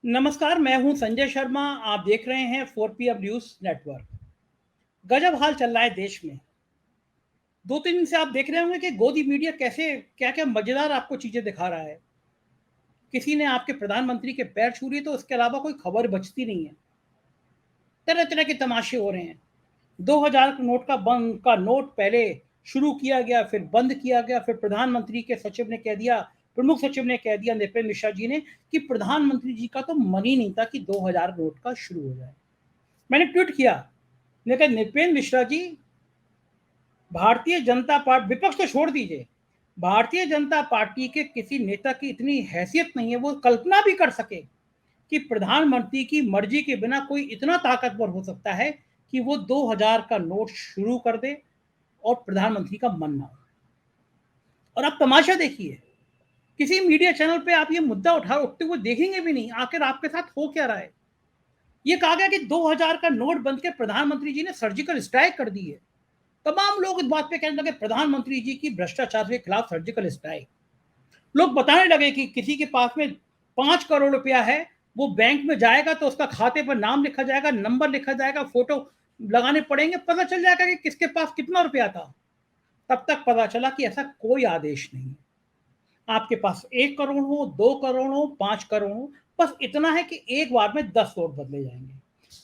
नमस्कार, मैं हूं संजय शर्मा। आप देख रहे हैं 4PM न्यूज़ नेटवर्क। गजब हाल चल रहा है देश में। 2-3 दिन से आप देख रहे होंगे कि गोदी मीडिया कैसे क्या-क्या मज़ेदार आपको चीज़ें दिखा रहा है। किसी ने आपके प्रधानमंत्री के पैर छू लिए तो उसके अलावा कोई खबर बचती नहीं है। तरह-तरह के तमाशे हो रहे हैं। 2000 का नोट पहले शुरू किया गया, फिर बंद किया गया, फिर प्रधानमंत्री के सचिव ने कह दिया, प्रमुख सचिव ने कह दिया, नृपेंद्र मिश्रा जी ने, कि प्रधानमंत्री जी का तो मन ही नहीं था कि 2000 नोट का शुरू हो जाए। मैंने ट्वीट किया, मैंने कहा नृपेंद्र मिश्रा जी, भारतीय जनता पार्टी, विपक्ष तो छोड़ दीजिए, भारतीय जनता पार्टी के किसी नेता की इतनी हैसियत नहीं है वो कल्पना भी कर सके कि प्रधानमंत्री की मर्जी के बिना कोई इतना ताकतवर हो सकता है कि वो 2000 का नोट शुरू कर दे और प्रधानमंत्री का मन ना हो। और आप तमाशा देखिए, किसी मीडिया चैनल पे आप ये मुद्दा उठते हुए देखेंगे भी नहीं। आखिर आपके साथ हो क्या रहा है? ये कहा गया कि 2000 का नोट बंद के प्रधानमंत्री जी ने सर्जिकल स्ट्राइक कर दी है। तमाम लोग इस बात पे कहने लगे प्रधानमंत्री जी की भ्रष्टाचार के खिलाफ सर्जिकल स्ट्राइक। लोग बताने लगे कि किसी के पास में 5 करोड़ रुपया है, वो बैंक में जाएगा तो उसका खाते पर नाम लिखा जाएगा, नंबर लिखा जाएगा, फोटो लगाने पड़ेंगे, पता चल जाएगा कि किसके पास कितना रुपया था। तब तक पता चला कि ऐसा कोई आदेश नहीं है। आपके पास 1 करोड़ हो, 2 करोड़ हो, 5 करोड़ हो, बस इतना है कि एक बार में 10 नोट बदले जाएंगे।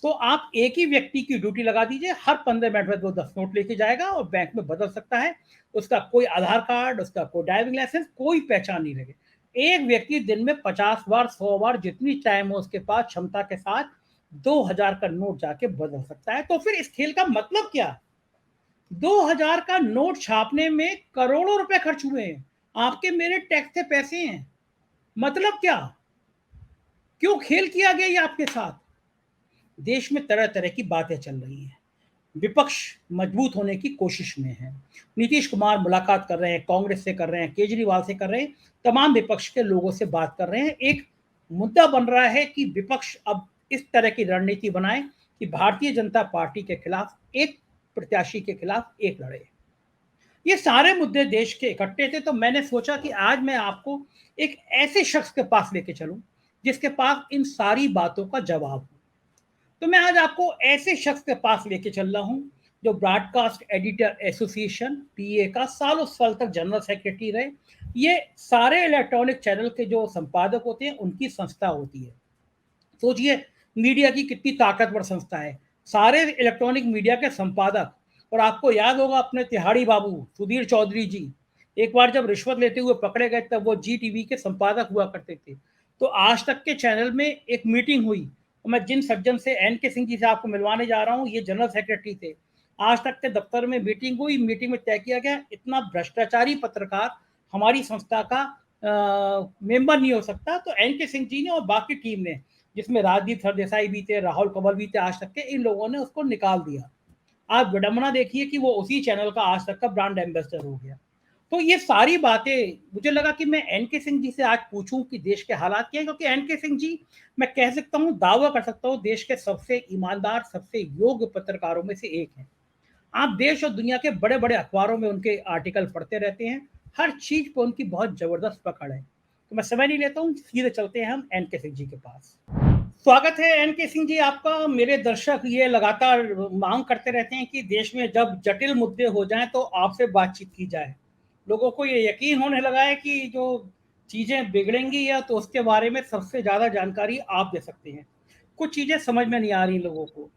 तो आप एक ही व्यक्ति की ड्यूटी लगा दीजिए, हर 15 मिनट में वो 10 नोट लेके जाएगा और बैंक में बदल सकता है। उसका कोई आधार कार्ड, उसका कोई ड्राइविंग लाइसेंस, कोई पहचान नहीं लगे। एक व्यक्ति दिन में 50 बार, 100 बार, जितनी टाइम हो उसके पास क्षमता के साथ 2000 का नोट जाके बदल सकता है। तो फिर इस खेल का मतलब क्या? 2000 का नोट छापने में करोड़ों रुपए खर्च हुए हैं, आपके मेरे टैक्स के पैसे हैं। मतलब क्या? क्यों खेल किया गया ये आपके साथ? देश में तरह तरह की बातें चल रही हैं। विपक्ष मजबूत होने की कोशिश में है। नीतीश कुमार मुलाकात कर रहे हैं, कांग्रेस से कर रहे हैं, केजरीवाल से कर रहे हैं, तमाम विपक्ष के लोगों से बात कर रहे हैं। एक मुद्दा बन रहा है कि विपक्ष अब इस तरह की रणनीति बनाए कि भारतीय जनता पार्टी के खिलाफ एक प्रत्याशी के खिलाफ एक लड़े। ये सारे मुद्दे देश के इकट्ठे थे, तो मैंने सोचा कि आज मैं आपको एक ऐसे शख्स के पास लेके चलूं जिसके पास इन सारी बातों का जवाब हो। तो मैं आज आपको ऐसे शख्स के पास लेके चल रहा हूं जो ब्रॉडकास्ट एडिटर एसोसिएशन पीए का सालों साल तक जनरल सेक्रेटरी रहे। ये सारे इलेक्ट्रॉनिक चैनल के जो संपादक होते हैं उनकी संस्था होती है। सोचिए मीडिया की कितनी ताकतवर संस्था है। सारे इलेक्ट्रॉनिक मीडिया के संपादक। और आपको याद होगा अपने तिहाड़ी बाबू सुधीर चौधरी जी, एक बार जब रिश्वत लेते हुए पकड़े गए तब वो जी टीवी के संपादक हुआ करते थे। तो आज तक के चैनल में एक मीटिंग हुई और मैं जिन सज्जन से एन के सिंह जी से आपको मिलवाने जा रहा हूँ, ये जनरल सेक्रेटरी थे। आज तक के दफ्तर में मीटिंग हुई, मीटिंग में तय किया गया इतना भ्रष्टाचारी पत्रकार हमारी संस्था का मेंबर नहीं हो सकता। तो एन के सिंह जी ने और बाकी टीम ने, जिसमें राजदीप सरदेसाई भी थे, राहुल कंवल भी थे, आज तक के इन लोगों ने उसको निकाल दिया। आप विडंबना देखिए कि वो उसी चैनल का आज तक का ब्रांड एम्बेसडर हो गया। तो ये सारी बातें मुझे लगा कि मैं एन के सिंह जी से आज पूछूं कि देश के हालात क्या है, क्योंकि एन के सिंह जी, मैं कह सकता हूं, दावा कर सकता हूं, देश के सबसे ईमानदार, सबसे योग्य पत्रकारों में से एक हैं। आप देश और दुनिया के बड़े बड़े अखबारों में उनके आर्टिकल पढ़ते रहते हैं। हर चीज पर उनकी बहुत जबरदस्त पकड़ है। तो मैं समय नहीं लेता हूँ, सीधे चलते हैं हम एन के सिंह जी के पास। स्वागत है एन के सिंह जी आपका। मेरे दर्शक ये लगातार मांग करते रहते हैं कि देश में जब जटिल मुद्दे हो जाएं तो आपसे बातचीत की जाए। लोगों को ये यकीन होने लगा है कि जो चीजें बिगड़ेंगी या तो उसके बारे में सबसे ज्यादा जानकारी आप दे सकते हैं। कुछ चीजें समझ में नहीं आ रही लोगों को।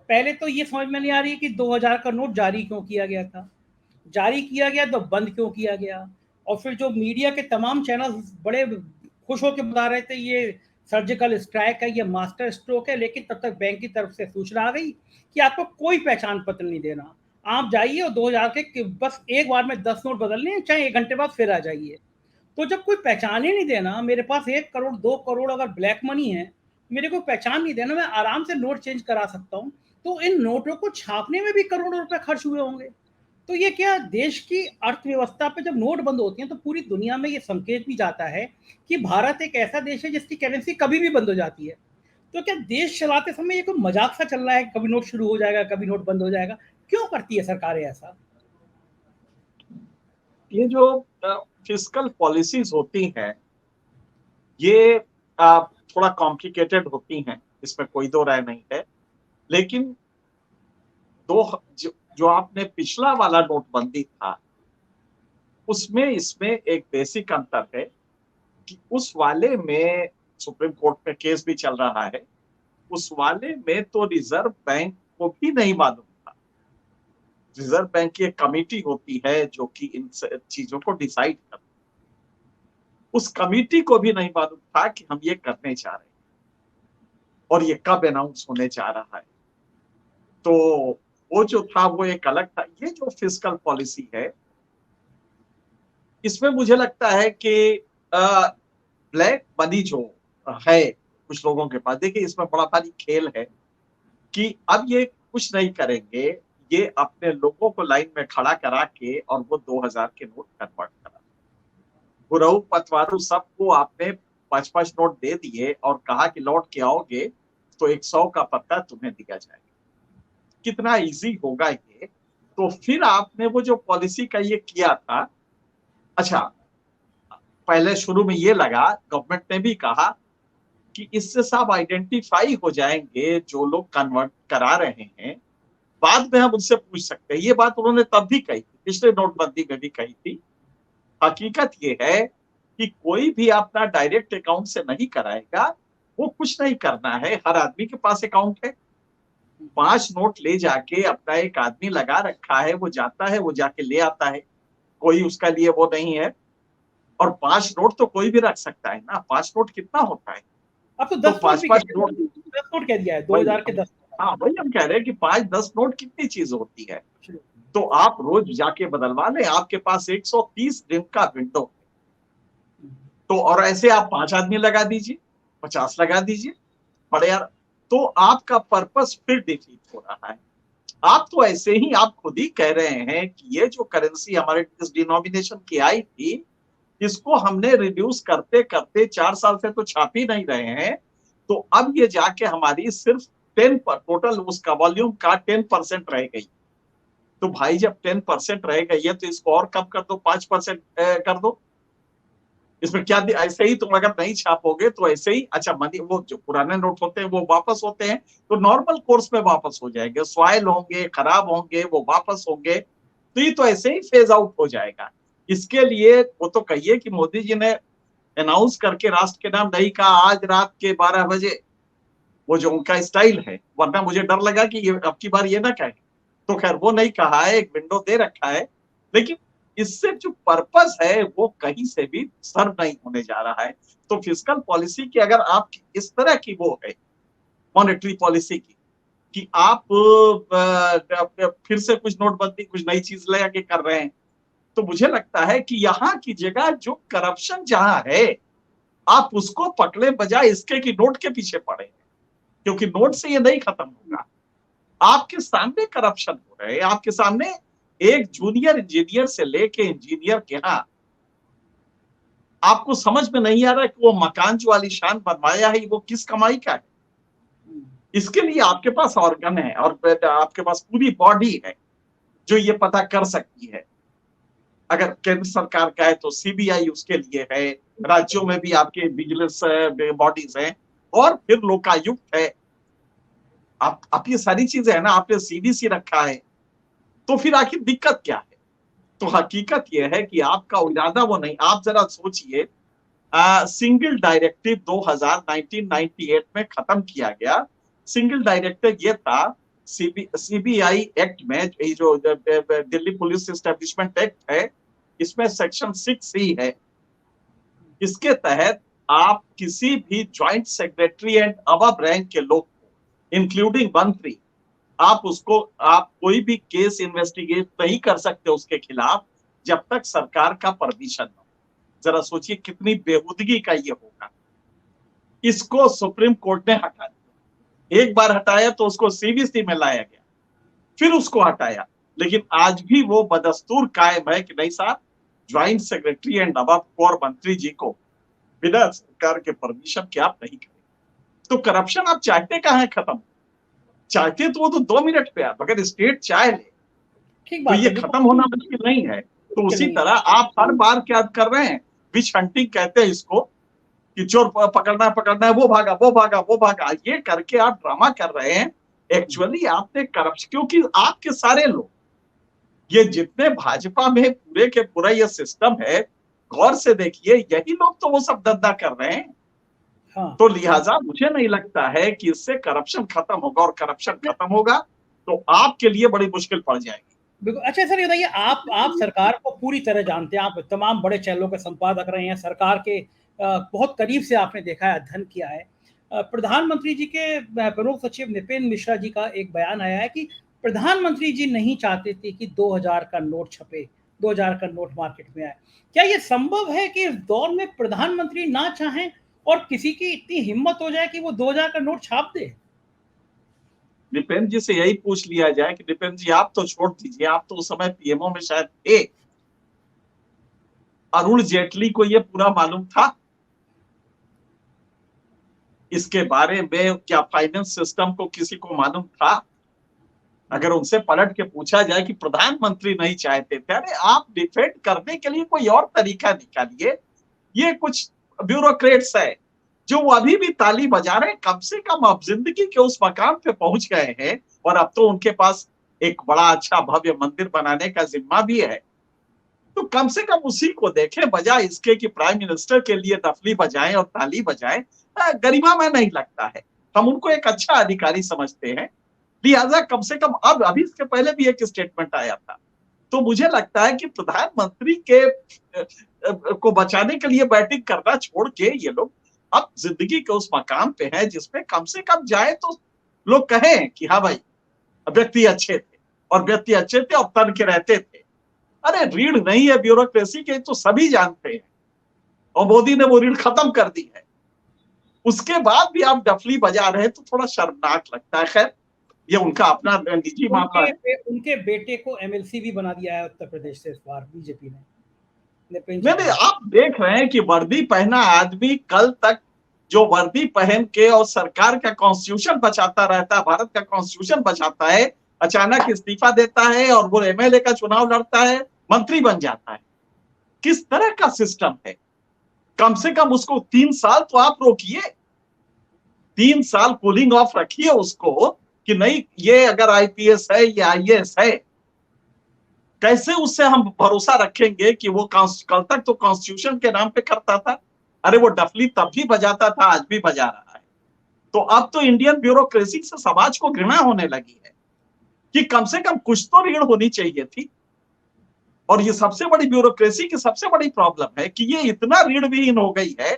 पहले तो ये समझ में नहीं आ रही कि 2000 का नोट जारी क्यों किया गया था, जारी किया गया तो बंद क्यों किया गया। और फिर जो मीडिया के तमाम चैनल बड़े खुश होकर बता रहे थे ये सर्जिकल स्ट्राइक है, ये मास्टर स्ट्रोक है, लेकिन तब तक बैंक की तरफ से सूचना आ गई कि आपको कोई पहचान पत्र नहीं देना। आप जाइए और 2000 के बस एक बार में 10 नोट बदलने हैं, चाहे 1 घंटे बाद फिर आ जाइए। तो जब कोई पहचान ही नहीं देना, मेरे पास 1 करोड़ 2 करोड़ अगर ब्लैक मनी है, मेरे को पहचान नहीं देना, मैं आराम से नोट चेंज करा सकता हूँ। तो इन नोटों को छापने में भी करोड़ों रुपए खर्च हुए होंगे। तो ये क्या देश की अर्थव्यवस्था पे जब नोट बंद होती हैं तो पूरी दुनिया में ये संकेत भी जाता है कि भारत एक ऐसा देश है जिसकी करेंसी कभी भी बंद हो जाती है। तो क्या देश चलाते समय ये कोई मजाक सा चल रहा है, कभी नोट शुरू हो जाएगा, कभी नोट बंद हो जाएगा? क्यों करती है सरकारें ऐसा? ये जो फिस्कल पॉलिसीज होती हैं, ये थोड़ा कॉम्प्लिकेटेड होती हैं, इसमें कोई दो राय नहीं है। लेकिन जो आपने पिछला वाला नोटबंदी था, उसमें इसमें एक बेसिक अंतर है कि उस वाले में सुप्रीम कोर्ट में केस भी चल रहा है, उस वाले में तो रिजर्व बैंक को भी नहीं मालूम था। रिजर्व बैंक की एक कमेटी होती है जो कि इन चीजों को डिसाइड करती है, उस कमेटी को भी नहीं मालूम था कि हम ये करने जा रहे हैं और ये कब अनाउंस होने जा रहा है। तो वो जो था वो एक अलग था। ये जो फिस्कल पॉलिसी है, इसमें मुझे लगता है कि ब्लैक मनी जो है कुछ लोगों के पास, देखिए इसमें बड़ा भारी खेल है कि अब ये कुछ नहीं करेंगे, ये अपने लोगों को लाइन में खड़ा करा के और वो 2000 के नोट कन्वर्ट करा। गुरऊ पतवारू सबको आपने 5-5 नोट दे दिए और कहा कि लौट के आओगे तो 100 का पत्ता तुम्हें दिया जाएगा। कितना इजी होगा ये। तो फिर आपने वो जो पॉलिसी का ये किया था, अच्छा पहले शुरू में ये लगा, गवर्नमेंट ने भी कहा कि इससे सब आइडेंटिफाई हो जाएंगे जो लोग कन्वर्ट करा रहे हैं, बाद में हम उनसे पूछ सकते हैं। ये बात उन्होंने तब भी कही थी, पिछले नोटबंदी में भी कही थी। हकीकत ये है कि कोई भी अपना डायरेक्ट अकाउंट से नहीं कराएगा, वो कुछ नहीं करना है। हर आदमी के पास अकाउंट है, 5 नोट ले जाके अपना एक आदमी लगा रखा है, वो जाता है, वो जाके ले आता है, कोई उसका लिए वो नहीं है। और 5 नोट तो कोई भी रख सकता है ना, 5 नोट कितना होता है? अब तो तो 10 नोट भी 5-5 नोट, 10 नोट कह दिया है, 2000 के 10। हाँ वही हम कह रहे हैं कि 5-10 नोट कितनी चीज होती है। तो आप रोज जाके बदलवा लें, आपके पास 130 दिन का विंडो। तो और ऐसे आप 5 आदमी लगा दीजिए, 50 लगा दीजिए, बड़े यार, तो आपका पर्पस फिर डिफीट हो रहा है। आप तो ऐसे ही आप खुद ही कह रहे हैं कि ये जो करेंसी हमारे इस डिनोमिनेशन की आई थी, इसको हमने रिड्यूस करते करते 4 साल से तो छाप ही नहीं रहे हैं। तो अब ये जाके हमारी सिर्फ 10 पर टोटल उसका वॉल्यूम का 10% रह गई। तो भाई जब 10% रह गई है तो इसको और कम कर दो, 5% कर दो। इसमें क्या ऐसे ही तुम अगर नहीं छापोगे तो ऐसे ही, अच्छा मनी वो जो पुराने नोट होते हैं वो वापस होते हैं तो नॉर्मल कोर्स में वापस हो जाएंगे, स्वाइल होंगे, खराब होंगे, वो वापस होंगे, तो ये तो ऐसे ही फेज आउट हो जाएगा। इसके लिए वो तो कहिए कि मोदी जी ने अनाउंस करके राष्ट्र के नाम नहीं कहा आज रात के 12 बजे, वो जो उनका स्टाइल है, वरना मुझे डर लगा कि ये अब की बार ये ना कहे। तो खैर वो नहीं कहा है, एक विंडो दे रखा है, लेकिन इससे जो पर्पस है वो कहीं से भी सर्व नहीं होने जा रहा है। तो फिस्कल पॉलिसी की अगर आप इस तरह की वो है मॉनेटरी पॉलिसी की कि आप फिर से कुछ नोटबंदी, कुछ नई चीज ले आके कर रहे हैं, तो मुझे लगता है कि यहाँ की जगह जो करप्शन जहां है, आप उसको पकड़े बजाय इसके कि नोट के पीछे पड़े, क्योंकि नोट से ये नहीं खत्म होगा। आपके सामने करप्शन हो रहे हैं, आपके सामने एक जूनियर इंजीनियर से लेके इंजीनियर के यहाँ आपको समझ में नहीं आ रहा है कि वो मकान जो आलीशान बनवाया है वो किस कमाई का है। इसके लिए आपके पास ऑर्गन है और आपके पास पूरी बॉडी है जो ये पता कर सकती है। अगर केंद्र सरकार का है तो सीबीआई उसके लिए है, राज्यों में भी आपके विजिलेंस बॉडीज हैं, और फिर लोकायुक्त है। आप ये सारी चीजें है ना, आपने सीडीसी रखा है, तो फिर आखिर दिक्कत क्या है? तो हकीकत यह है कि आपका इरादा वो नहीं। आप जरा सोचिए, सिंगल डायरेक्टिव 1998 में खत्म किया गया। सिंगल डायरेक्टिव ये था, सीबीआई एक्ट में, जो दिल्ली पुलिस एस्टेब्लिशमेंट एक्ट है, इसमें सेक्शन 6C है। इसके तहत आप किसी भी joint secretary and above rank के लोग, इंक्लूडिंग मंत्री, आप कोई भी केस इन्वेस्टिगेट नहीं कर सकते उसके खिलाफ जब तक सरकार का परमिशन न हो। जरा सोचिए कितनी बेहूदगी का ये होगा। इसको सुप्रीम कोर्ट ने हटा दिया, एक बार हटाया तो उसको सीबीसी में लाया गया, फिर उसको हटाया, लेकिन आज भी वो बदस्तूर कायम है कि नहीं साहब, joint secretary and above core मंत्री जी को बिना सरकार के परमिशन के आप नहीं करेंगे। तो करप्शन आप चाहते कहां है खत्म? चाहते तो वो तो 2 मिनट पे आप, अगर स्टेट चाहे ले तो ये खत्म होना मुश्किल नहीं है। तो उसी तरह आप हर बार क्या कर रहे हैं, विच हंटिंग कहते हैं इसको, कि चोर पकड़ना है, वो भागा, ये करके आप ड्रामा कर रहे हैं। एक्चुअली आपने करप्शन, क्योंकि आपके सारे लोग, ये जितने भाजपा में पूरे के पूरा ये सिस्टम है, गौर से देखिए, यही लोग तो वो सब धंधा कर रहे हैं। हाँ। तो लिहाजा मुझे नहीं लगता है कि इससे करप्शन खत्म होगा, और करप्शन खत्म होगा तो आपके लिए बड़ी मुश्किल पड़ जाएगी। बिल्कुल। अच्छा सर, ये बताइए, आप सरकार को पूरी तरह जानते हैं, आप तमाम बड़े चैनलों के संपादक रहे हैं, सरकार के बहुत करीब से आपने देखा है, अध्ययन किया है। प्रधानमंत्री जी के प्रमुख सचिव नितिन मिश्रा जी का एक बयान आया है कि प्रधानमंत्री जी नहीं चाहते थे कि 2000 का नोट छपे, 2000 का नोट मार्केट में आए। क्या ये संभव है कि इस दौर में प्रधानमंत्री ना चाहें और किसी की इतनी हिम्मत हो जाए कि वो 2000 का नोट छाप दे? दीपेंद्र जी से यही पूछ लिया जाए कि दीपेंद्र जी आप तो छोड़ दीजिए, आप तो उस समय पीएमओ में शायद थे, अरुण जेटली को ये पूरा मालूम था इसके बारे में? क्या फाइनेंस सिस्टम को किसी को मालूम था? अगर उनसे पलट के पूछा जाए कि प्रधानमंत्री नहीं चाहते थे, अरे आप डिफेंड करने के लिए कोई और तरीका निकालिए। ये कुछ ब्यूरोक्रेट्स है जो अभी भी ताली बजा रहे हैं। कम से कम अब जिंदगी के उस मकाम पे पहुंच गए हैं, और अब तो उनके पास एक बड़ा अच्छा भव्य मंदिर बनाने का जिम्मा भी है। तो कम से कम उसी को देखें, बजाय इसके कि प्राइम मिनिस्टर के लिए डफली बजाएं और ताली बजाएं। गरिमा में नहीं लगता है। हम उनको एक अच्छा अधिकारी समझते हैं, लिहाजा कम से कम अब, अभी इसके पहले भी एक स्टेटमेंट आया था। तो मुझे लगता है कि प्रधानमंत्री के को बचाने के लिए बैटिंग करना छोड़ के ये लोग अब जिंदगी के उस मकाम पे हैं जिसपे कम से कम जाए तो लोग कहें कि हाँ भाई, व्यक्ति अच्छे थे, और व्यक्ति अच्छे थे और तन के रहते थे। अरे रीढ़ नहीं है ब्यूरोक्रेसी के, तो सभी जानते हैं, और मोदी ने वो रीढ़ खत्म कर दी है। उसके बाद भी आप डफली बजा रहे हैं तो थोड़ा शर्मनाक लगता है। खैर, ये उनका अपना निजी मामला है। उनके बेटे को एमएलसी भी बना दिया है उत्तर प्रदेश से इस बार बीजेपी ने। नहीं, आप देख रहे हैं कि वर्दी पहना आदमी कल तक जो वर्दी पहन के और सरकार का कॉन्स्टिट्यूशन बचाता रहता है, भारत का कॉन्स्टिट्यूशन बचाता है, अचानक इस्तीफा देता है और वो एमएलए का चुनाव लड़ता है, मंत्री बन जाता है। किस तरह का सिस्टम है? कम से कम उसको 3 साल तो आप रोकिए, 3 साल कूलिंग ऑफ रखिए उसको, कि नहीं ये अगर आईपीएस है, ये आईएएस है, कैसे उससे हम भरोसा रखेंगे कि वो कल तक तो कॉन्स्टिट्यूशन के नाम पे करता था। अरे वो डफली तब भी बजाता था, आज भी बजा रहा है। तो अब तो इंडियन ब्यूरोक्रेसी से समाज को घृणा होने लगी है कि कम से कम कुछ तो रीढ़ होनी चाहिए थी। और ये सबसे बड़ी ब्यूरोक्रेसी की सबसे बड़ी प्रॉब्लम है कि ये इतना रीढ़विहीन हो गई है,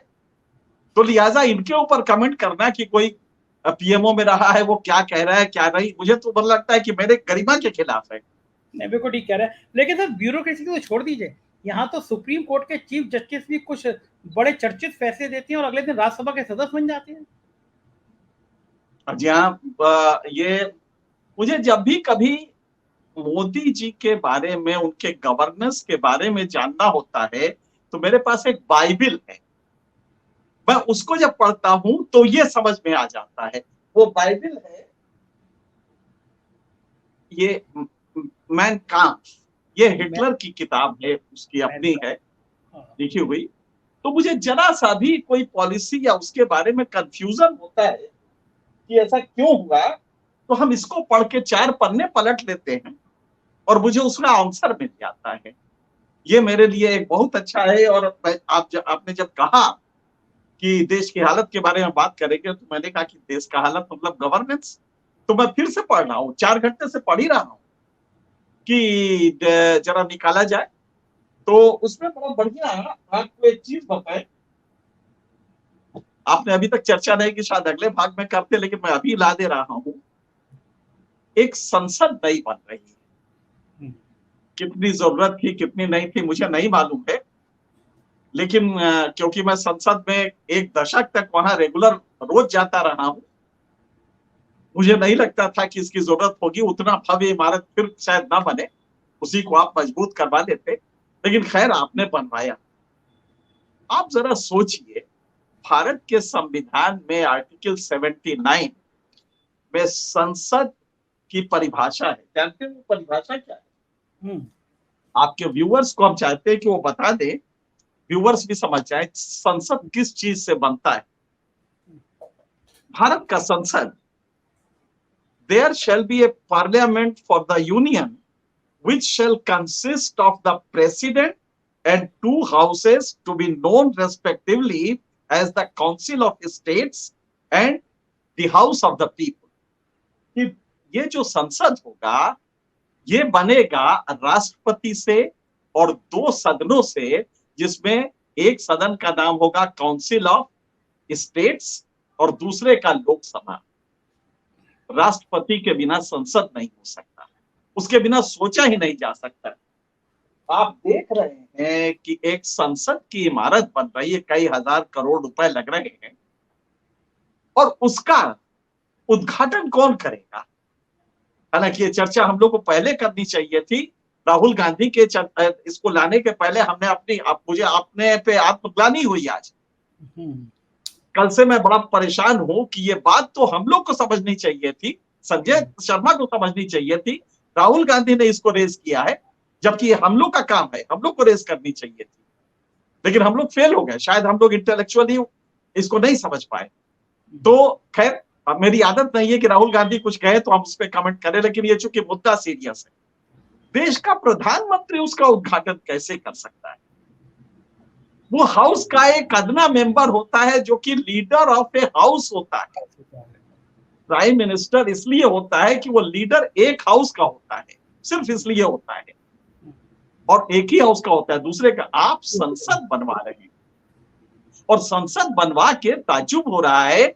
तो लिहाजा इनके ऊपर कमेंट करना कि कोई पीएमओ में रहा है वो क्या कह रहा है क्या नहीं, मुझे तो मन लगता है कि मेरे गरिमा के खिलाफ है। नहीं, बिल्कुल ठीक कह रहे हैं। लेकिन सर, ब्यूरोक्रेसी को छोड़ दीजिए, यहाँ तो सुप्रीम कोर्ट के चीफ जस्टिस भी कुछ बड़े चर्चित फैसले देते हैं और अगले दिन राज्यसभा के सदस्य बन जाते हैं। जी हाँ, ये मुझे जब भी कभी मोदी जी के बारे में, उनके गवर्नेंस के बारे में जानना होता है, तो मेरे पास एक बाइबिल है। मैं उसको जब पढ़ता हूं तो ये समझ में आ जाता है। वो बाइबिल है, ये मैन काम्फ, ये हिटलर की किताब है, उसकी अपनी है लिखी हुई। तो मुझे जरा सा भी कोई पॉलिसी या उसके बारे में कंफ्यूजन होता है कि ऐसा क्यों हुआ, तो हम इसको पढ़ के 4 पन्ने पलट लेते हैं और मुझे उसका आंसर मिल जाता है। ये मेरे लिए एक बहुत अच्छा है। और आपने जब कहा कि देश की हालत के बारे में बात करेंगे, तो मैंने कहा कि देश का हालत मतलब गवर्नेंस, तो मैं फिर से पढ़ रहा हूँ, 4 घंटे से पढ़ ही रहा हूँ कि जरा निकाला जाए। तो उसमें बड़ा बढ़िया आपको एक चीज बताए, आपने अभी तक चर्चा नहीं की, शायद अगले भाग में करते, लेकिन मैं अभी ला दे रहा हूं। एक संसद नई बन रही है, कितनी जरूरत थी कितनी नहीं थी मुझे नहीं मालूम है, लेकिन क्योंकि मैं संसद में एक दशक तक वहां रेगुलर रोज जाता रहा हूं, मुझे नहीं लगता था कि इसकी जरूरत होगी। उतना भव्य इमारत फिर शायद ना बने, उसी को आप मजबूत करवा देते, लेकिन खैर आपने बनवाया। आप जरा सोचिए, भारत के संविधान में आर्टिकल 79 में संसद की परिभाषा है। जानते हैं वो परिभाषा क्या है? आपके व्यूअर्स को हम चाहते हैं कि वो बता दें व्यूअर्स भी समझ जाए संसद किस चीज से बनता है। भारत का संसद, there shall be a parliament for the union which shall consist of the president and two houses to be known respectively as the council of states and the house of the people। कि ये जो संसद होगा ये बनेगा राष्ट्रपति से और दो सदनों से, जिसमें एक सदन का नाम होगा काउंसिल ऑफ स्टेट्स और दूसरे का लोकसभा। राष्ट्रपति के बिना संसद नहीं हो सकता, उसके बिना सोचा ही नहीं जा सकता। आप देख रहे हैं कि एक संसद की इमारत बन रही है, कई हजार करोड़ रुपए लग रहे हैं, और उसका उद्घाटन कौन करेगा? हालांकि ये चर्चा हम लोग को पहले करनी चाहिए थी। राहुल गांधी के इसको लाने के पहले हमने मुझे अपने पे आत्मग्लानि हुई आज। कल से मैं बड़ा परेशान हूं कि ये बात तो हम लोग को समझनी चाहिए थी, संजय शर्मा को समझनी चाहिए थी। राहुल गांधी ने इसको रेज किया है, जबकि हम लोग का काम है, हम लोग को रेज करनी चाहिए थी, लेकिन हम लोग फेल हो गए। शायद हम लोग इंटेलेक्चुअली इसको नहीं समझ पाए। तो खैर, मेरी आदत नहीं है कि राहुल गांधी कुछ कहे तो हम उस पर कमेंट करें, लेकिन ये चूंकि मुद्दा सीरियस है, देश का प्रधानमंत्री उसका उद्घाटन कैसे कर सकता है? वो हाउस का एक अदना मेंबर होता है जो कि लीडर ऑफ ए हाउस होता है। प्राइम मिनिस्टर इसलिए होता है कि वो लीडर एक हाउस का होता है, सिर्फ इसलिए होता है, और एक ही हाउस का होता है, दूसरे का। आप संसद बनवा रहे हैं और संसद बनवा के ताज्जुब हो रहा है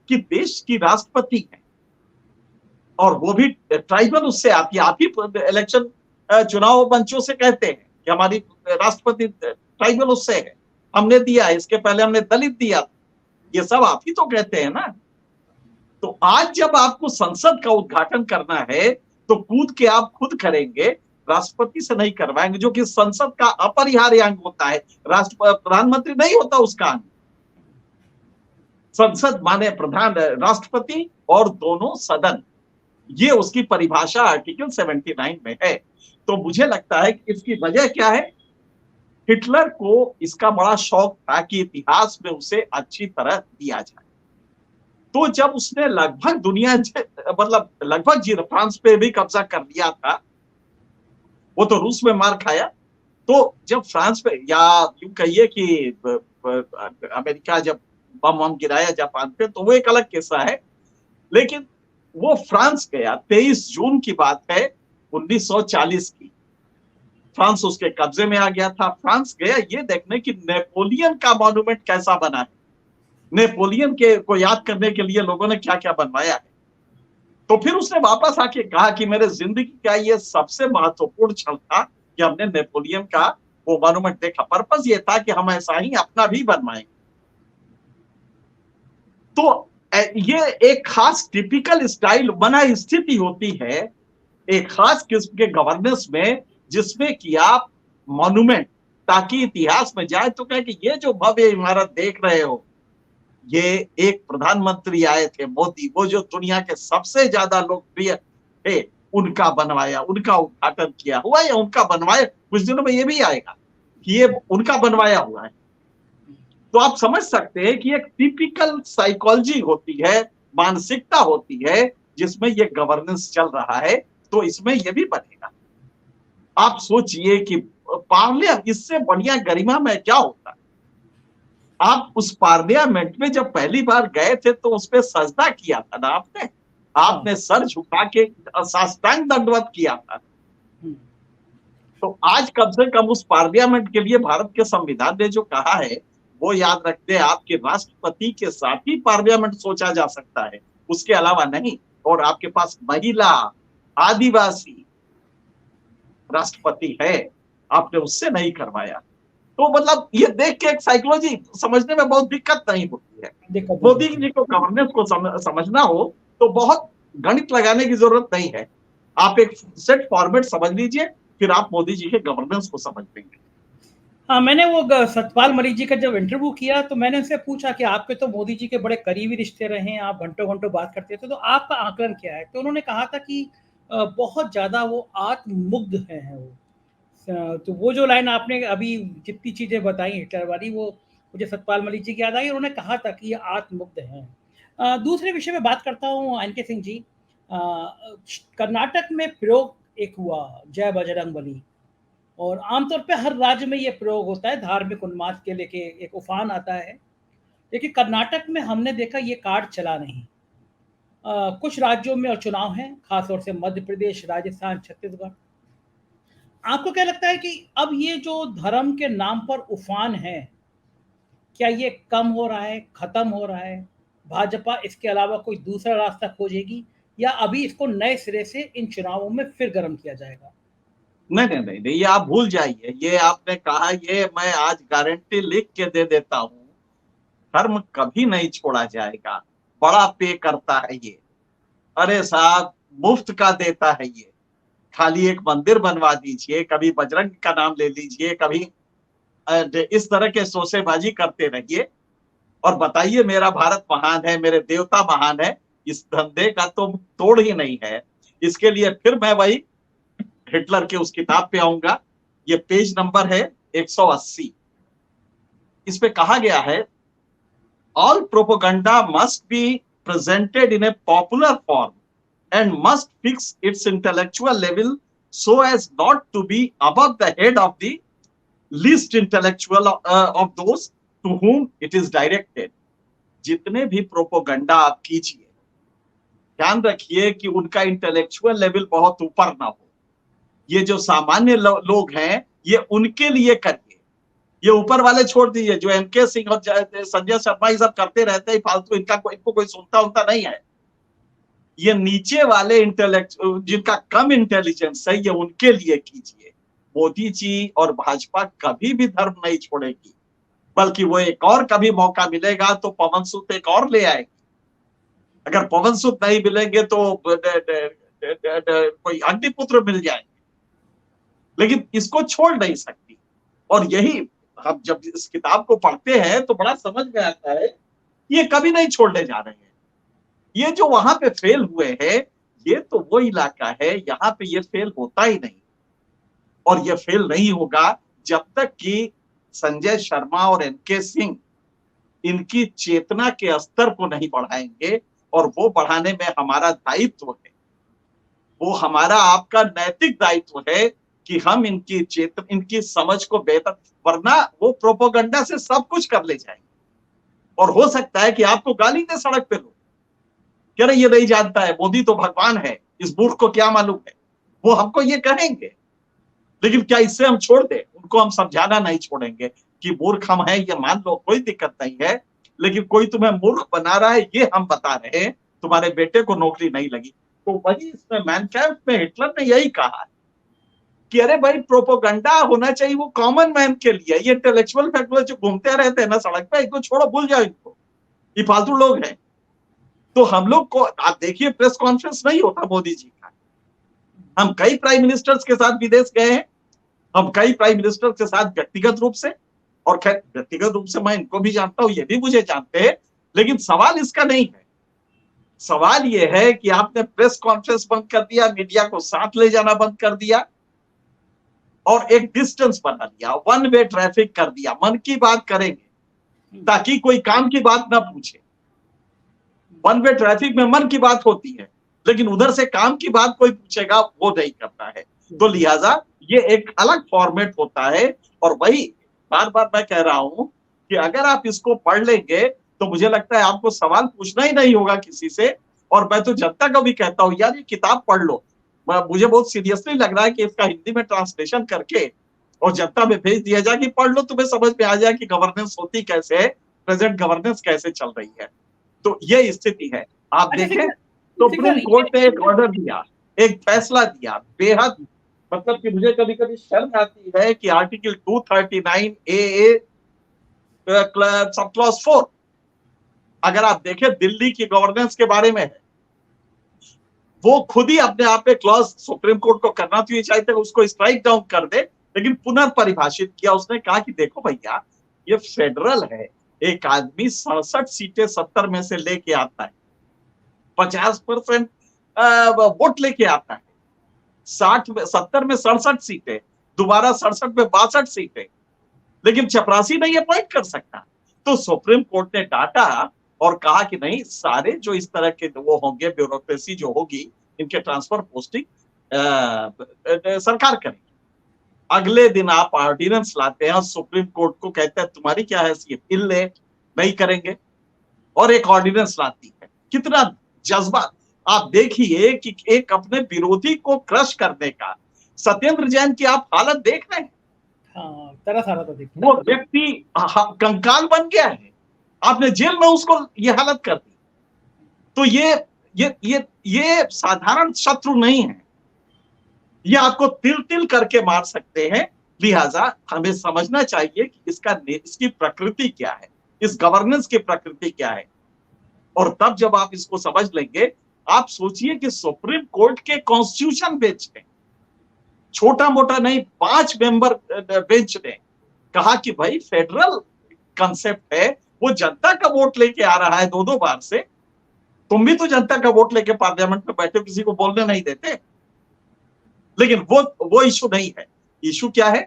कि देश की राष्ट्रपति है और वो भी ट्राइबल उससे आती है। आप ही इलेक्शन चुनाव मंचों से कहते हैं कि हमारी राष्ट्रपति ट्राइबल उससे है, हमने दिया है, इसके पहले हमने दलित दिया, ये सब आप ही तो कहते हैं ना। तो आज जब आपको संसद का उद्घाटन करना है तो कूद के आप खुद करेंगे, राष्ट्रपति से नहीं करवाएंगे, जो कि संसद का अपरिहार्य अंग होता है। प्रधानमंत्री नहीं होता उसका अंग। संसद माने प्रधान, राष्ट्रपति और दोनों सदन, ये उसकी परिभाषा आर्टिकल 79 में है। तो मुझे लगता है कि इसकी वजह क्या है? हिटलर को इसका बड़ा शौक था कि इतिहास में उसे अच्छी तरह दिया जाए। तो जब उसने लगभग दुनिया, मतलब लगभग फ्रांस पे भी कब्जा कर लिया था, वो तो रूस में मार खाया। तो जब फ्रांस पे, या यूं कहिए कि अमेरिका जब बम गिराया जापान पे, तो वो एक अलग किस्सा है। लेकिन वो फ्रांस गया, 23 जून की बात है 1940 की। फ्रांस उसके कब्जे में आ गया था। फ्रांस गया ये देखने कि नेपोलियन का मॉन्यूमेंट कैसा बना है, नेपोलियन के को याद करने के लिए लोगों ने क्या क्या बनवाया है। तो फिर उसने वापस आके कहा कि मेरे जिंदगी का ये सबसे महत्वपूर्ण क्षण था कि हमने नेपोलियन का वो मॉन्यूमेंट देखा। पर्पस ये था कि हम ऐसा ही अपना भी बनवाएंगे। तो ये एक खास टिपिकल स्टाइल बना स्थिति होती है एक खास किस्म के गवर्नेंस में, जिसमें कि आप मॉन्यूमेंट, ताकि इतिहास में जाए तो कहे कि ये जो भव्य इमारत देख रहे हो, ये एक प्रधानमंत्री आए थे मोदी, वो जो दुनिया के सबसे ज्यादा लोकप्रिय थे, उनका बनवाया, उनका उद्घाटन किया हुआ, या उनका बनवाया। कुछ दिनों में ये भी आएगा कि ये उनका बनवाया हुआ है। तो आप समझ सकते हैं कि एक टिपिकल साइकोलॉजी होती है, मानसिकता होती है, जिसमें ये गवर्नेंस चल रहा है। तो इसमें ये भी बनेगा। आप सोचिए कि पार्लियामेंट, इससे बढ़िया गरिमा में क्या होता? आप उस पार्लियामेंट में जब पहली बार गए थे तो उस पर सजदा किया था ना आपने सर झुका के साष्टांग दंडवत किया था। तो आज कम से कम उस पार्लियामेंट के लिए भारत के संविधान ने जो कहा है वो याद रखते, आपके राष्ट्रपति के साथ ही पार्लियामेंट सोचा जा सकता है, उसके अलावा नहीं। और आपके पास महिला, आदिवासी राष्ट्रपति है, आपने उससे नहीं करवाया। तो मतलब ये देख के एक साइकोलॉजी समझने में बहुत दिक्कत नहीं होती है। मोदी जी को गवर्नेंस को समझना हो तो बहुत गणित लगाने की जरूरत नहीं है। आप एक सेट फॉर्मेट समझ लीजिए, फिर आप मोदी जी के गवर्नेंस को समझ लेंगे। हाँ, मैंने वो सतपाल मलिक जी का जब इंटरव्यू किया तो मैंने उनसे पूछा कि आपके तो मोदी जी के बड़े करीबी रिश्ते रहे हैं, आप घंटों घंटों बात करते थे, तो आपका आकलन क्या है? तो उन्होंने कहा था कि बहुत ज्यादा वो आत्ममुग्ध हैं वो, तो वो जो लाइन आपने अभी जितनी चीज़ें बताई हिटलर वाली, वो मुझे सतपाल मलिक जी की याद आई। उन्होंने कहा था कि ये आत्ममुग्ध हैं। दूसरे विषय में बात करता हूँ एनके सिंह जी। कर्नाटक में प्रयोग एक हुआ, जय बजरंगबली, और आमतौर पे हर राज्य में ये प्रयोग होता है, धार्मिक उन्माद के लेके एक उफान आता है। लेकिन कर्नाटक में हमने देखा ये कार्ड चला नहीं। कुछ राज्यों में और चुनाव हैं, खासतौर से मध्य प्रदेश, राजस्थान, छत्तीसगढ़। आपको क्या लगता है कि अब ये जो धर्म के नाम पर उफान है, क्या ये कम हो रहा है, खत्म हो रहा है? भाजपा इसके अलावा कोई दूसरा रास्ता खोजेगी, या अभी इसको नए सिरे से इन चुनावों में फिर गर्म किया जाएगा? नहीं नहीं नहीं नहीं, ये आप भूल जाइए। ये आपने कहा, ये मैं आज गारंटी लिख के दे देता हूं, धर्म कभी नहीं छोड़ा जाएगा। बड़ा पे करता है ये, अरे साहब मुफ्त का देता है ये। खाली एक मंदिर बनवा दीजिए, कभी बजरंग का नाम ले लीजिए, कभी इस तरह के शोसेबाजी करते रहिए और बताइए मेरा भारत महान है, मेरे देवता महान है। इस धंधे का तो तोड़ ही नहीं है। इसके लिए फिर मैं वही हिटलर के उस किताब पे आऊंगा। ये पेज नंबर है 180। इस पे कहा गया है, all propaganda must be presented in A popular form and must fix its intellectual level so as not to be above the head of the least intellectual of those to whom it is directed. जितने भी propaganda आप कीजिए, ध्यान रखिए कि उनका intellectual level बहुत ऊपर ना हो। ये जो सामान्य लोग हैं, ये उनके लिए करिए। ये ऊपर वाले छोड़ दीजिए, जो एनके सिंह और संजय शर्मा ये सब करते रहते हैं फालतू, इनको कोई सुनता नहीं है। ये नीचे वाले इंटेलेक्ट, जिनका कम इंटेलिजेंस है, ये उनके लिए कीजिए। मोदी जी और भाजपा कभी भी धर्म नहीं छोड़ेगी, बल्कि वो एक और कभी मौका मिलेगा तो पवन सूत एक और ले आएगी। अगर पवन सूत नहीं मिलेंगे तो कोई अग्निपुत्र मिल जाएंगे, लेकिन इसको छोड़ नहीं सकती। और यही हम जब इस किताब को पढ़ते हैं तो बड़ा समझ में आता है, ये कभी नहीं छोड़ने जा रहे हैं। ये जो वहां पे फेल हुए हैं, ये तो वो इलाका है, यहाँ पे ये फेल होता ही नहीं। और ये फेल नहीं होगा जब तक कि संजय शर्मा और एनके सिंह इनकी चेतना के स्तर को नहीं बढ़ाएंगे। और वो बढ़ाने में हमारा दायित्व है, वो हमारा आपका नैतिक दायित्व है कि हम इनकी समझ को बेहतर, वरना वो प्रोपोगंडा से सब कुछ कर ले जाएंगे। और हो सकता है कि आपको गाली दे सड़क पे लोग, कह रहे ये नहीं जानता है, मोदी तो भगवान है, इस मूर्ख को क्या मालूम है, वो हमको ये कहेंगे। लेकिन क्या इससे हम छोड़ दें? उनको हम समझाना नहीं छोड़ेंगे कि मूर्ख हम हैं, ये मान लो, कोई दिक्कत नहीं है, लेकिन कोई तुम्हें मूर्ख बना रहा है, ये हम बता रहे हैं, तुम्हारे बेटे को नौकरी नहीं लगी। तो वही इसमें मैन कैम्प में हिटलर ने यही कहा कि अरे भाई प्रोपोगंडा होना चाहिए वो कॉमन मैन के लिए। ये इंटेलेक्चुअल फैक्टर जो घूमते रहते हैं ना सड़क पे, इनको छोड़ो, भूल जाओ इनको, ये फालतू लोग हैं। तो हम लोग को आप देखिए, प्रेस कॉन्फ्रेंस नहीं होता मोदी जी का। हम कई प्राइम मिनिस्टर्स के साथ विदेश गए हैं, हम कई प्राइम मिनिस्टर के साथ व्यक्तिगत रूप से, और खैर व्यक्तिगत रूप से मैं इनको भी जानता हूं, ये भी मुझे जानते हैं। लेकिन सवाल इसका नहीं है। सवाल ये है कि आपने प्रेस कॉन्फ्रेंस बंद कर दिया, मीडिया को साथ ले जाना बंद कर दिया, और एक डिस्टेंस बना दिया, वन वे ट्रैफिक कर दिया। मन की बात करेंगे ताकि कोई काम की बात ना पूछे। वन वे ट्रैफिक में मन की बात होती है, लेकिन उधर से काम की बात कोई पूछेगा वो नहीं करता है। तो लिहाजा ये एक अलग फॉर्मेट होता है। और वही बार बार मैं कह रहा हूं कि अगर आप इसको पढ़ लेंगे तो मुझे लगता है आपको सवाल पूछना ही नहीं होगा किसी से। और मैं तो जनता को भी कहता हूं, यार ये किताब पढ़ लो। मुझे बहुत सीरियसली लग रहा है कि इसका हिंदी में ट्रांसलेशन करके और जनता में भेज दिया जाए कि पढ़ लो, तुम्हें समझ में आ जाए कि गवर्नेंस होती कैसे है, प्रेजेंट गवर्नेंस कैसे चल रही है। तो ये स्थिति है। आप देखें तो सुप्रीम कोर्ट ने एक ऑर्डर दिया, एक फैसला दिया, बेहद, मतलब कि मुझे कभी कभी शर्म आती है कि आर्टिकल 239 ए सब क्लॉज 4, अगर आप देखें दिल्ली की गवर्नेंस के बारे में है, वो खुद ही अपने आप में क्लॉज सुप्रीम कोर्ट को करना तो ये चाहते हैं उसको स्ट्राइक डाउन कर दे, लेकिन पुनर्परिभाषित किया। उसने कहा कि देखो भैया, ये फेडरल है, एक आदमी 67 सीटें 70 में से लेके आता है, 50% वोट लेके आता है, 70 में 67 सीटें, दोबारा 67 में 62 सीटें, लेकिन चपरासी नहीं अपॉइंट कर सकता। तो सुप्रीम कोर्ट ने डांटा और कहा कि नहीं, सारे जो इस तरह के वो होंगे, ब्यूरोक्रेसी जो होगी, इनके ट्रांसफर पोस्टिंग सरकार करेगी। अगले दिन आप ऑर्डिनेंस लाते हैं और सुप्रीम कोर्ट को कहते हैं तुम्हारी क्या हैसियत, इल्ले नहीं करेंगे, और एक ऑर्डिनेंस लाती है। कितना जज्बा! आप देखिए कि एक अपने विरोधी को क्रश करने का, सत्येंद्र जैन की आप हालत देख रहे हैं। हाँ, तरस आ रहा था देखिए। वो व्यक्ति कंकाल बन गया है, आपने जेल में उसको ये हालत कर दी। तो ये साधारण शत्रु नहीं है, ये आपको तिल तिल करके मार सकते हैं। लिहाजा हमें समझना चाहिए कि इसकी प्रकृति क्या है, इस गवर्नेंस की प्रकृति क्या है। और तब जब आप इसको समझ लेंगे, आप सोचिए कि सुप्रीम कोर्ट के कॉन्स्टिट्यूशन बेंच ने, छोटा मोटा नहीं, 5 मेंबर बेंच ने कहा कि भाई फेडरल कंसेप्ट है, वो जनता का वोट लेके आ रहा है 2-2 बार से, तुम भी तो जनता का वोट लेके पार्लियामेंट में बैठे, किसी को बोलने नहीं देते। लेकिन वो इशू नहीं है। इशू क्या है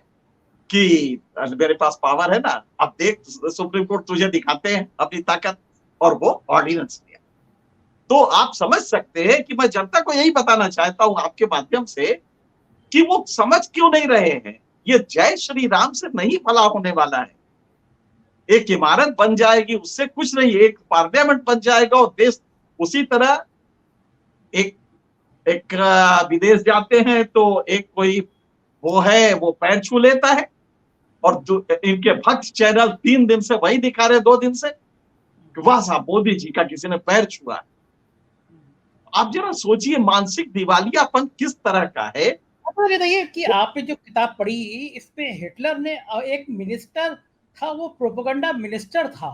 कि मेरे पास पावर है ना, अब देख सुप्रीम कोर्ट तुझे दिखाते हैं अपनी ताकत, और वो ऑर्डिनेंस दिया। तो आप समझ सकते हैं कि मैं जनता को यही बताना चाहता हूं आपके माध्यम से कि वो समझ क्यों नहीं रहे हैं। ये जय श्री राम से नहीं भला होने वाला है। एक इमारत बन जाएगी, उससे कुछ नहीं, एक पार्लियामेंट बन जाएगा और देश उसी तरह। एक विदेश जाते हैं तो एक कोई वो पैर छू लेता है, और इनके भक्त चैनल 3 दिन से वही दिखा रहे, 2 दिन से, वाह साहब मोदी जी का किसी ने पैर छुआ। आप जरा सोचिए मानसिक दिवालियापन किस तरह का है। आपको बताइए कि आपने जो किताब पढ़ी, इसमें हिटलर ने एक मिनिस्टर था, वो प्रोपेगेंडा मिनिस्टर था,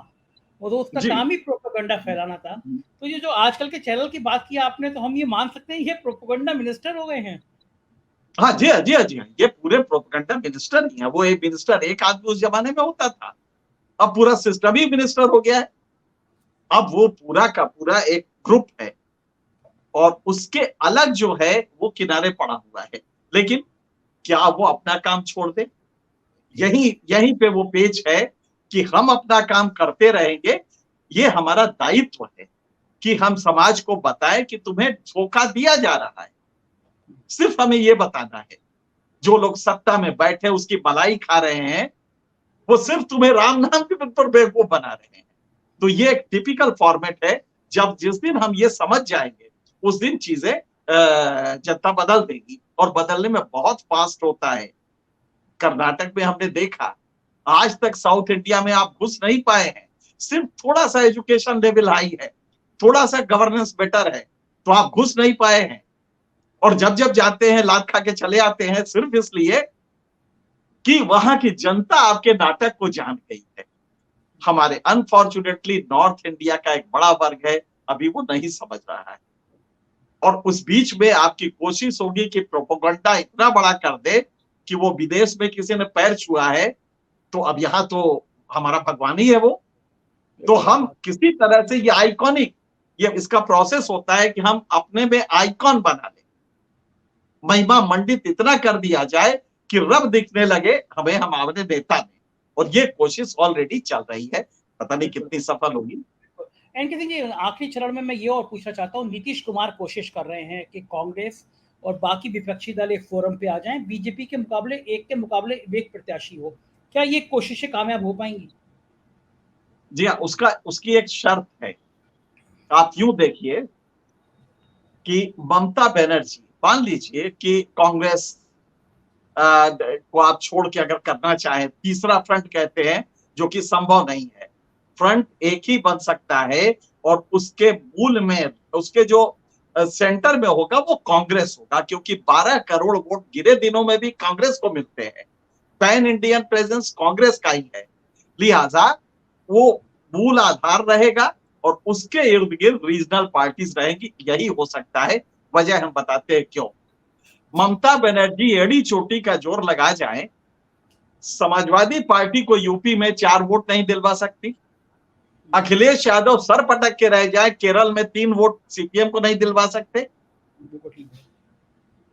वो तो उसका काम ही प्रोपेगेंडा फैलाना था। तो ये जो आजकल के चैनल की बात की आपने, तो हम ये मान सकते हैं ये प्रोपेगेंडा मिनिस्टर हो गए हैं। हाँ जी, हाँ जी, हाँ जी, ये पूरे प्रोपेगेंडा मिनिस्टर ही है। वो एक मिनिस्टर, एक आदमी उस जमाने में होता था, अब पूरा सिस्टम ही मिनिस्टर हो गया है। अब वो पूरा का पूरा एक ग्रुप है, और उसके अलग जो है वो किनारे पड़ा हुआ है। लेकिन क्या वो अपना काम छोड़ दे? यहीं पे वो पेच है कि हम अपना काम करते रहेंगे। ये हमारा दायित्व है कि हम समाज को बताएं कि तुम्हें धोखा दिया जा रहा है। सिर्फ हमें ये बताना है। जो लोग सत्ता में बैठे उसकी भलाई खा रहे हैं, वो सिर्फ तुम्हें राम नाम के पर बेवकूफ बना रहे हैं। तो ये एक टिपिकल फॉर्मेट है। जिस दिन हम ये समझ जाएंगे, उस दिन चीजें जनता बदल देगी, और बदलने में बहुत फास्ट होता है। कर्नाटक में हमने देखा, आज तक साउथ इंडिया में आप घुस नहीं पाए हैं। सिर्फ थोड़ा सा एजुकेशन लेवल हाई है, थोड़ा सा गवर्नेंस बेटर है, तो आप घुस नहीं पाए हैं। और जब जब जाते हैं लात खा के चले आते हैं, सिर्फ इसलिए कि वहां की जनता आपके नाटक को जान गई है। हमारे अनफॉर्चुनेटली नॉर्थ इंडिया का एक बड़ा वर्ग है, अभी वो नहीं समझ रहा है। और उस बीच में आपकी कोशिश होगी कि प्रोपेगेंडा इतना बड़ा कर दे कि वो विदेश में किसी ने पैर छुआ है, तो अब यहां तो हमारा भगवान ही है वो। तो हम किसी तरह से ये आइकॉनिक, ये इसका प्रोसेस होता है कि हम अपने में आइकॉन बना लें, महिमा मंडित इतना कर दिया जाए कि रब दिखने लगे हमें हमारे नेता में। और ये कोशिश ऑलरेडी चल रही है, पता नहीं कितनी सफल होगी। एनके सिंह जी, आखिरी चरण में मैं ये और पूछना चाहता हूँ, नीतीश कुमार कोशिश कर रहे हैं कि कांग्रेस और बाकी विपक्षी दल एक फोरम पे आ जाएं, बीजेपी के मुकाबले एक प्रत्याशी हो। क्या ये कोशिशें कामयाब हो पाएंगी? जी हाँ, उसकी एक शर्त है। आप यूं देखिए कि ममता बनर्जी, मान लीजिए कि कांग्रेस को आप छोड़ के अगर करना चाहें, तीसरा फ्रंट कहते हैं, जो कि संभव नहीं है। फ्रंट एक ही बन सकता है, और उसके मूल में, उसके जो सेंटर में होगा वो कांग्रेस होगा, क्योंकि 12 करोड़ वोट गिरे दिनों में भी कांग्रेस को मिलते हैं। पैन इंडियन प्रेजेंस कांग्रेस का ही है। लिहाजा वो मूल आधार रहेगा, और उसके इर्द गिर्द रीजनल पार्टीज रहेंगी। यही हो सकता है। वजह हम बताते हैं क्यों। ममता बनर्जी एड़ी चोटी का जोर लगा जाए, समाजवादी पार्टी को यूपी में 4 वोट नहीं दिलवा सकती। अखिलेश यादव सर पटक के रह जाए, केरल में 3 वोट सीपीएम को नहीं दिलवा सकते।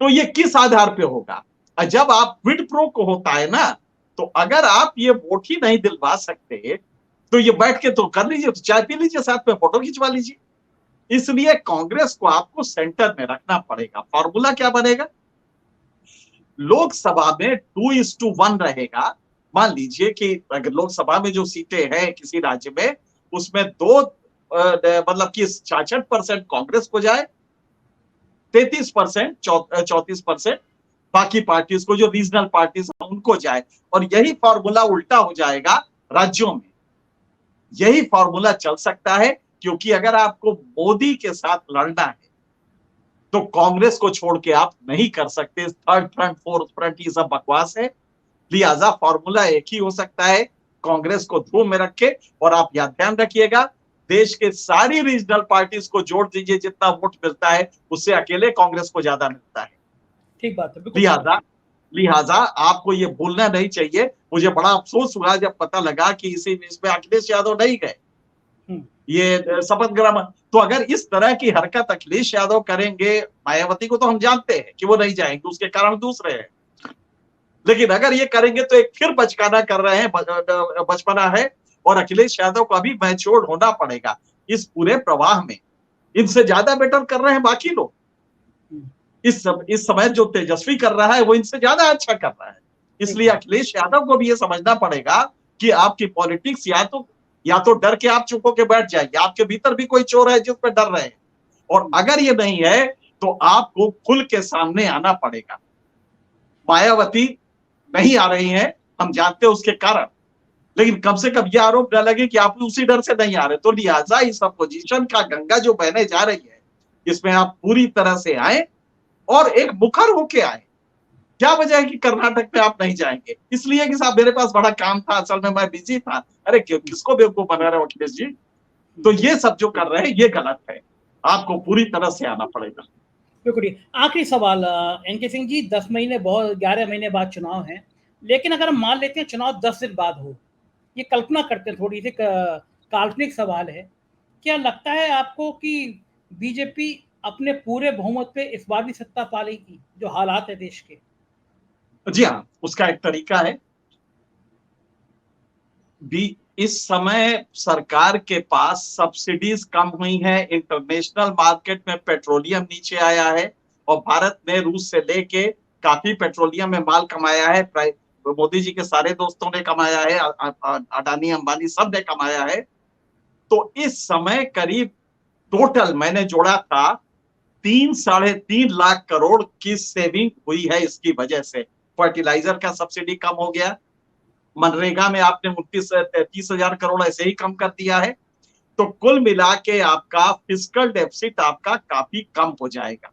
तो ये किस आधार पे होगा? जब आप क्विड प्रो को होता है ना, तो अगर आप ये वोट ही नहीं दिलवा सकते तो ये बैठ के तो कर लीजिए, तो चाय पी लीजिए, साथ में फोटो खिंचवा लीजिए। इसलिए कांग्रेस को आपको सेंटर में रखना पड़ेगा। फॉर्मूला क्या बनेगा? लोकसभा में 2:1 रहेगा। मान लीजिए कि अगर लोकसभा में जो सीटें हैं किसी राज्य में, उसमें दो मतलब कि 66% कांग्रेस को जाए, 33% 34% बाकी पार्टीज को, जो रीजनल पार्टीज उनको जाए। और यही फॉर्मूला उल्टा हो जाएगा राज्यों में। यही फॉर्मूला चल सकता है, क्योंकि अगर आपको मोदी के साथ लड़ना है तो कांग्रेस को छोड़ के आप नहीं कर सकते। थर्ड फ्रंट, फोर्थ फ्रंट, ये सब बकवास है। लिहाजा फॉर्मूला एक ही हो सकता है, कांग्रेस को धूम में रखे। और आप यह ध्यान रखिएगा, देश के सारी रीजनल पार्टीज को जोड़ दीजिए, जितना वोट मिलता है उससे अकेले कांग्रेस को ज्यादा मिलता है। ठीक बात है। लिहाजा आपको ये भूलना नहीं चाहिए। मुझे बड़ा अफसोस हुआ जब पता लगा कि इसमें अखिलेश यादव नहीं गए ये शपथ ग्रहण। तो अगर इस तरह की हरकत अखिलेश यादव करेंगे, मायावती को तो हम जानते हैं कि वो नहीं जाएंगे, उसके कारण दूसरे हैं, लेकिन अगर ये करेंगे तो एक फिर बचकाना कर रहे हैं, बचपना है। और अखिलेश यादव को अभी मैच्योर होना पड़ेगा इस पूरे प्रवाह में। इनसे ज्यादा बेटर कर रहे हैं बाकी लोग। इस समय जो तेजस्वी कर रहा है वो इनसे ज्यादा अच्छा कर रहा है। इसलिए अखिलेश यादव को भी ये समझना पड़ेगा कि आपकी पॉलिटिक्स या तो डर के आप चुप होकर बैठ जाएंगे, आपके भीतर भी कोई चोर है जिस पर डर रहे हैं। और अगर ये नहीं है तो आपको खुल के सामने आना पड़ेगा। मायावती नहीं आ रही हैं, हम जानते हैं उसके कारण, लेकिन कम से कम यह आरोप न लगे कि आप उसी डर से नहीं आ रहे। तो लिहाजा इस अपोजिशन का गंगा जो बहने जा रही है, इसमें आप पूरी तरह से आए और एक मुखर होके आए। क्या वजह है कि कर्नाटक में आप नहीं जाएंगे? इसलिए कि साहब मेरे पास बड़ा काम था, असल में मैं बिजी था। अरे किसको बेवकूफ बना रहे हो अखिलेश जी? तो ये सब जो कर रहे हैं ये गलत है, आपको पूरी तरह से आना पड़ेगा। बिल्कुल। आखिरी सवाल एनके सिंह जी, 10 महीने बहुत 11 महीने बाद चुनाव है, लेकिन अगर हम मान लेते हैं चुनाव 10 दिन बाद हो, ये कल्पना करते हैं, थोड़ी सी काल्पनिक सवाल है, क्या लगता है आपको कि बीजेपी अपने पूरे बहुमत पे इस बार भी सत्ता पा लेगी, जो हालात है देश के? जी हाँ, उसका एक तरीका है। इस समय सरकार के पास सब्सिडीज कम हुई है, इंटरनेशनल मार्केट में पेट्रोलियम नीचे आया है, और भारत ने रूस से लेके काफी पेट्रोलियम में माल कमाया है। मोदी जी के सारे दोस्तों ने कमाया है, अडानी अंबानी सब ने कमाया है। तो इस समय करीब टोटल मैंने जोड़ा था 3-3.5 लाख करोड़ की सेविंग हुई है इसकी वजह से। फर्टिलाइजर का सब्सिडी कम हो गया, मनरेगा में आपने 30,000 करोड़ ऐसे ही कम कर दिया है। तो कुल मिला के आपका फिस्कल डेफिसिट आपका काफी कम हो जाएगा।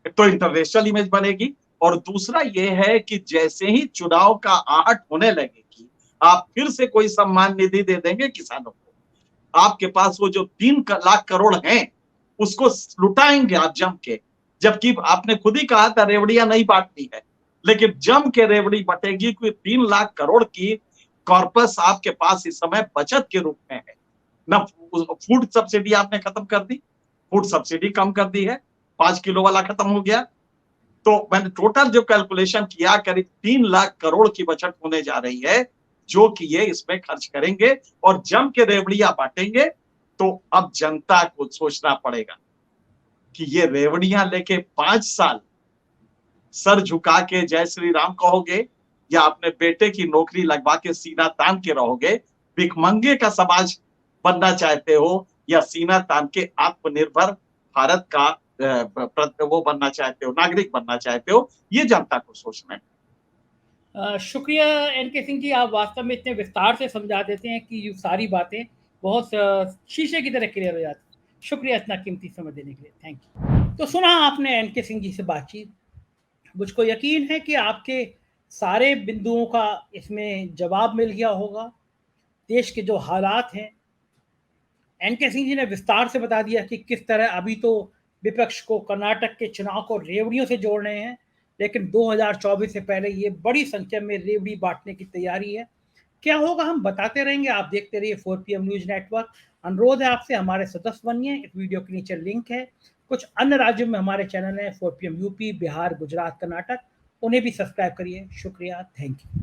तो इंटरनेशनल इमेज बनेगी। और दूसरा यह है कि जैसे ही चुनाव का आहट होने लगेगी, आप फिर से कोई सम्मान निधि दे देंगे किसानों को। आपके पास वो जो 3 लाख करोड़ हैं उसको लुटाएंगे आप जम के। जबकि आपने खुद ही कहा था रेवड़ियां नहीं बांटनी है, लेकिन जम के रेवड़ी बटेगी। कोई 3 लाख करोड़ की कॉर्पस आपके पास इस समय बचत के रूप में है ना। फूड सब्सिडी आपने खत्म कर दी, फूड सब्सिडी कम कर दी है, 5 किलो वाला खत्म हो गया। तो मैंने टोटल जो कैलकुलेशन किया, करीब 3 लाख करोड़ की बचत होने जा रही है, जो कि ये इसमें खर्च करेंगे और जम के रेवड़ियां बांटेंगे। तो अब जनता को सोचना पड़ेगा कि ये रेवड़ियां लेके 5 साल सर झुका के जय श्री राम कहोगे, या अपने बेटे की नौकरी लगवा के सीना तान के रहोगे? भिखमंगे का समाज बनना चाहते हो, या सीना तान के आत्मनिर्भर भारत का वो बनना चाहते हो, नागरिक बनना चाहते हो? ये जनता को सोचना है। शुक्रिया एनके सिंह जी, आप वास्तव में इतने विस्तार से समझा देते हैं कि ये सारी बातें बहुत शीशे की तरह क्लियर हो जाती। शुक्रिया इतना कीमती समय देने के लिए, थैंक यू। तो सुना आपने एनके सिंह जी से बातचीत। मुझको यकीन है कि आपके सारे बिंदुओं का इसमें जवाब मिल गया होगा। देश के जो हालात हैं, एनके सिंह जी ने विस्तार से बता दिया कि किस तरह अभी तो विपक्ष को कर्नाटक के चुनाव को रेवड़ियों से जोड़ रहे हैं, लेकिन 2024 से पहले ये बड़ी संख्या में रेवड़ी बांटने की तैयारी है। क्या होगा हम बताते रहेंगे, आप देखते रहिए 4PM न्यूज नेटवर्क। अनुरोध है आपसे, हमारे सदस्य बनिए। इस वीडियो के नीचे लिंक है। कुछ अन्य राज्यों में हमारे चैनल हैं, 4PM यूपी, बिहार, गुजरात, कर्नाटक। उन्हें भी सब्सक्राइब करिए। शुक्रिया, थैंक यू।